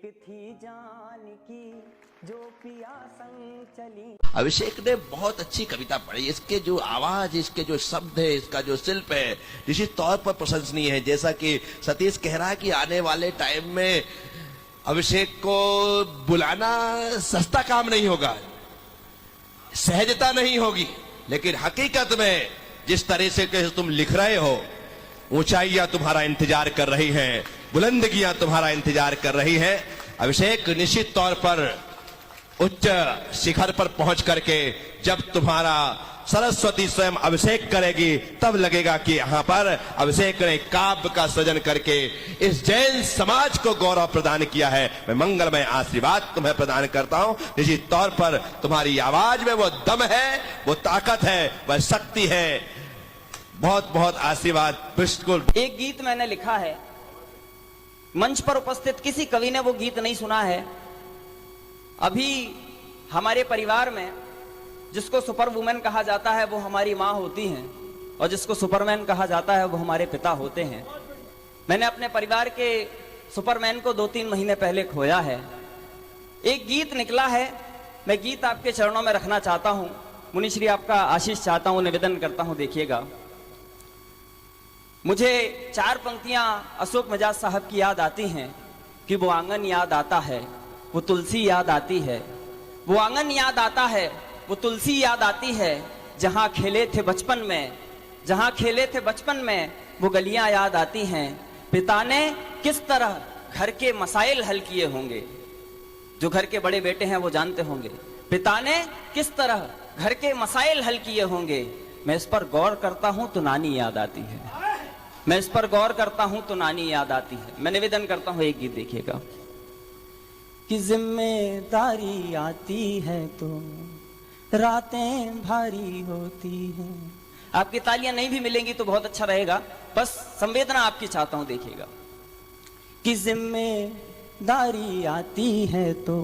थी जान की जो पिया संग चली। अभिषेक ने बहुत अच्छी कविता पढ़ी। इसके जो आवाज, इसके जो शब्द है, इसका जो शिल्प है, निश्चित तौर पर प्रशंसनीय है। जैसा कि सतीश कह रहा है कि आने वाले टाइम में अभिषेक को बुलाना सस्ता काम नहीं होगा, सहजता नहीं होगी, लेकिन हकीकत में जिस तरह से तुम लिख रहे हो, ऊंचाइयां तुम्हारा इंतजार कर रही हैं, बुलंदियां तुम्हारा इंतजार कर रही हैं। अभिषेक निश्चित तौर पर उच्च शिखर पर पहुंच करके जब तुम्हारा सरस्वती स्वयं अभिषेक करेगी, तब लगेगा कि यहां पर अभिषेक ने काव्य का सृजन करके इस जैन समाज को गौरव प्रदान किया है। मैं मंगलमय आशीर्वाद तुम्हें प्रदान करता हूं। निश्चित तौर पर तुम्हारी आवाज में वो दम है, वो ताकत है, वह शक्ति है। बहुत बहुत आशीर्वाद। बिल्कुल। एक गीत मैंने लिखा है, मंच पर उपस्थित किसी कवि ने वो गीत नहीं सुना है। अभी हमारे परिवार में जिसको सुपर वुमेन कहा जाता है वो हमारी माँ होती हैं, और जिसको सुपरमैन कहा जाता है वो हमारे पिता होते हैं। मैंने अपने परिवार के सुपरमैन को 2-3 महीने पहले खोया है। एक गीत निकला है, मैं गीत आपके चरणों में रखना चाहता हूं। मुनिश्री आपका आशीष चाहता हूं, निवेदन करता हूं, देखिएगा। मुझे 4 पंक्तियां अशोक मिजाज साहब की याद आती हैं कि वो आंगन याद आता है, वो तुलसी याद आती है, वो आंगन याद आता है, वो तुलसी याद आती है, जहां खेले थे बचपन में, जहां खेले थे बचपन में, वो गलियां याद आती हैं। पिता ने किस तरह घर के मसाइल हल किए होंगे, जो घर के बड़े बेटे हैं वो जानते होंगे। पिता ने किस तरह घर के मसाइल हल किए होंगे। मैं इस पर गौर करता हूं तो नानी याद आती है, मैं इस पर गौर करता हूं तो नानी याद आती है। मैं निवेदन करता हूं, एक गीत देखिएगा। कि जिम्मेदारी आती है तो रातें भारी होती हैं। आपकी तालियां नहीं भी मिलेंगी तो बहुत अच्छा रहेगा, बस संवेदना आपकी चाहता हूं, देखिएगा। कि जिम्मेदारी आती है तो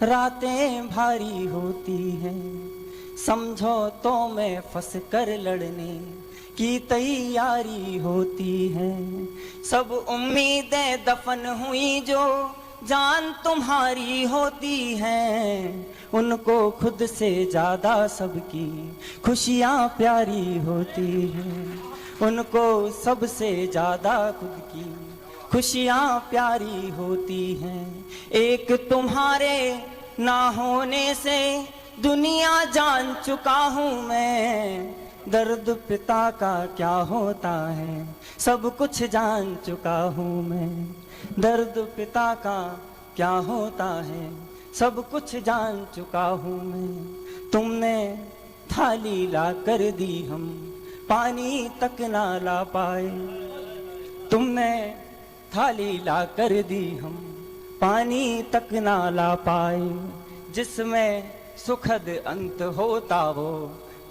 रातें भारी होती हैं, समझौतों में फंस कर लड़ने की तैयारी होती है। सब उम्मीदें दफन हुई जो जान तुम्हारी होती हैं, उनको खुद से ज्यादा सबकी खुशियां प्यारी होती हैं, उनको सबसे ज्यादा खुद की खुशियां प्यारी होती हैं। एक तुम्हारे ना होने से दुनिया जान चुका हूं मैं, दर्द पिता का क्या होता है सब कुछ जान चुका हूं मैं, दर्द पिता का क्या होता है सब कुछ जान चुका हूं मैं। तुमने थाली ला कर दी, हम पानी तक ना ला पाए, तुमने थाली ला कर दी, हम पानी तक ना ला पाए। जिसमें सुखद अंत होता वो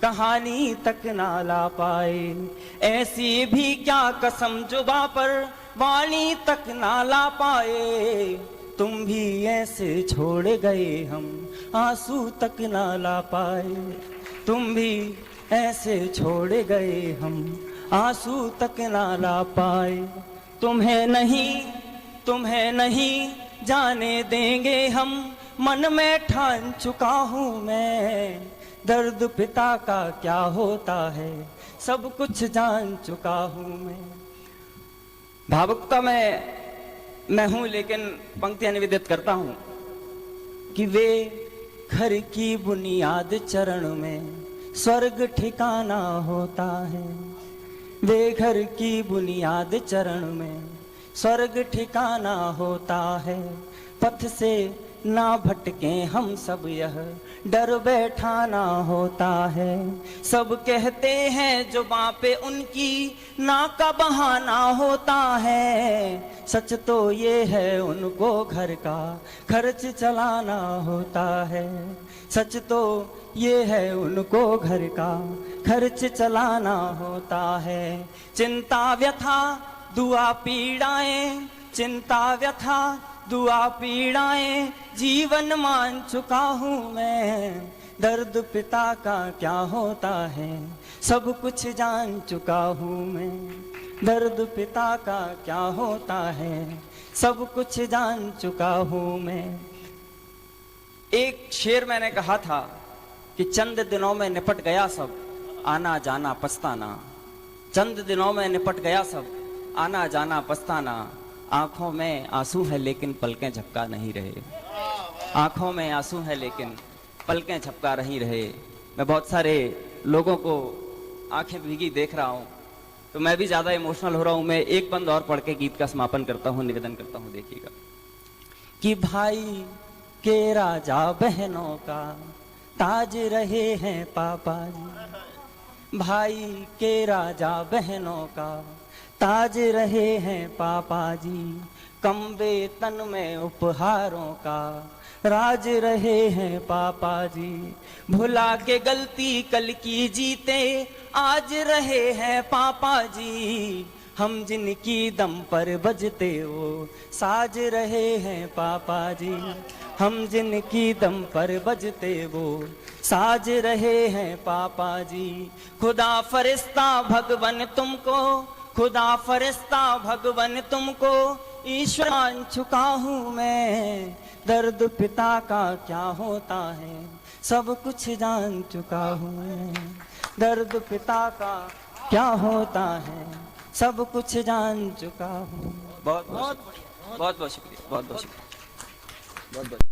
कहानी तक ना ला पाए। ऐसी भी क्या कसम जुबा पर वाणी तक ना ला पाए। तुम भी ऐसे छोड़ गए, हम आंसू तक ना ला पाए। तुम भी ऐसे छोड़ गए, हम आंसू तक ना ला पाए। तुम्हें नहीं जाने देंगे हम, मन में ठान चुका हूं मैं, दर्द पिता का क्या होता है सब कुछ जान चुका हूं मैं। भावुकता में मैं हूं, लेकिन पंक्तियां निवेदित करता हूं कि वे घर की बुनियाद चरण में स्वर्ग ठिकाना होता है, वे घर की बुनियाद चरण में स्वर्ग ठिकाना होता है। पथ से ना भटके हम सब, यह डर बैठाना होता है। सब कहते हैं जुबां पे उनकी ना का बहाना होता है, सच तो ये है उनको घर का खर्च चलाना होता है, सच तो ये है उनको घर का खर्च चलाना होता है। चिंता व्यथा दुआ पीड़ाएं, चिंता व्यथा दुआ पीड़ाएं जीवन मान चुका हूं मैं, दर्द पिता का क्या होता है सब कुछ जान चुका हूं मैं, दर्द पिता का क्या होता है सब कुछ जान चुका हूं मैं। एक शेर मैंने कहा था कि चंद दिनों में निपट गया सब, आना जाना पछताना। चंद दिनों में निपट गया सब, आना जाना पछताना। आंखों में आंसू है लेकिन पलकें झपका नहीं रहे। आंखों में आंसू है लेकिन पलकें झपका नहीं रहे। मैं बहुत सारे लोगों को आंखें भीगी देख रहा हूं, तो मैं भी ज्यादा इमोशनल हो रहा हूं। मैं एक बंद और पढ़ के गीत का समापन करता हूं, निवेदन करता हूं। देखिएगा कि भाई के राजा बहनों का ताज रहे हैं पापा जी। भाई के राजा बहनों का ताज रहे हैं पापा जी। कम वेतन में उपहारों का राज रहे हैं पापा जी। भुला के गलती कल की जीते आज रहे हैं पापा जी। हम जिनकी दम पर बजते वो साज रहे हैं पापा जी। हम जिनकी दम पर बजते वो साज रहे हैं पापा जी। खुदा फरिश्ता भगवन तुमको, खुदा फरिश्ता भगवन तुमको ईश्वर मान चुका हूँ मैं। दर्द पिता का क्या होता है सब कुछ जान चुका हूँ मैं। दर्द पिता का क्या होता है सब कुछ जान चुका हूँ। बहुत बहुत शुक्रिया, बहुत बहुत शुक्रिया, बहुत बहुत शुक्रिया, बहुत बहुत।